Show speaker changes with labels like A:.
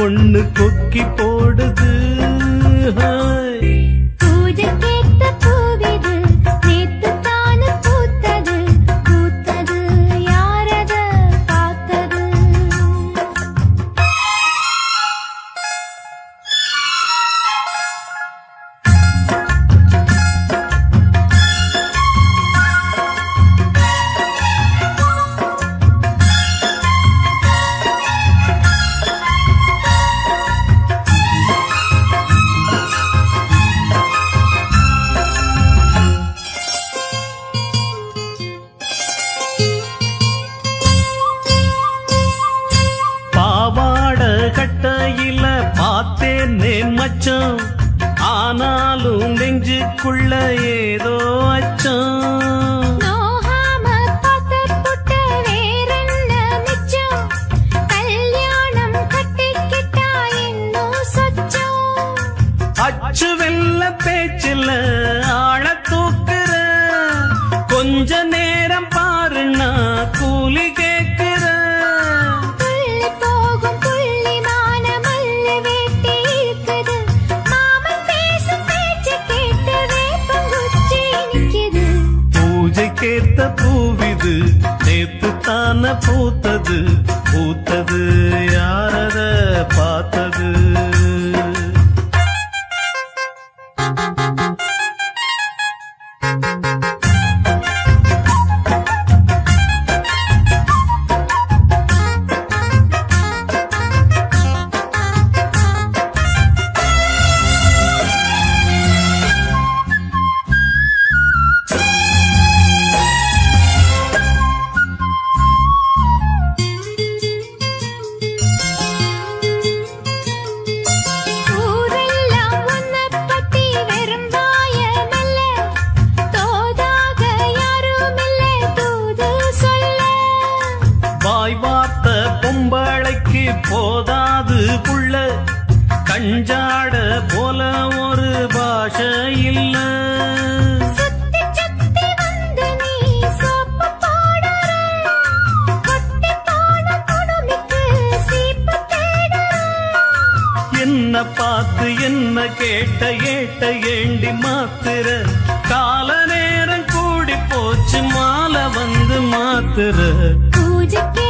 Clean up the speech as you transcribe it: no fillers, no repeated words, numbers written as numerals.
A: ஒண்ணு கொக்கி போடுது.
B: பூஜை கேட்ட பூவிது நேத்து தானு பூத்தது பூத்தது யாரத பார்த்தது.
A: கட்டையில பார்த்தேனே மச்சம், ஆனாலும் நெஞ்சுக்குள்ள ஏதோ அச்சம்.
B: நோகாம பார்த்து புட்ட வேறென்ன மிச்சம், கல்யாணம் கட்டிக்கிட்டா இன்னும் சொச்சம்.
A: அச்சு வெல்ல பேச்சில் ஆழ தூக்குற, கொஞ்ச நேரம் பாருன்னா கூலி கேட்கிற. கேட்ட பூவிது நேத்து தான பூத்தது பூத்தது யாரத பார்த்தது. வார்த்த பொம்பளைக்கு போதாது புள்ள, கஞ்சாட போல ஒரு பாஷை இல்ல. என்ன பார்த்து என்ன கேட்ட ஏட்ட ஏண்டி மாத்திர, கால நேரம் கூடி போச்சு மாலை வந்து மாத்திர.
B: பூஜைக்கே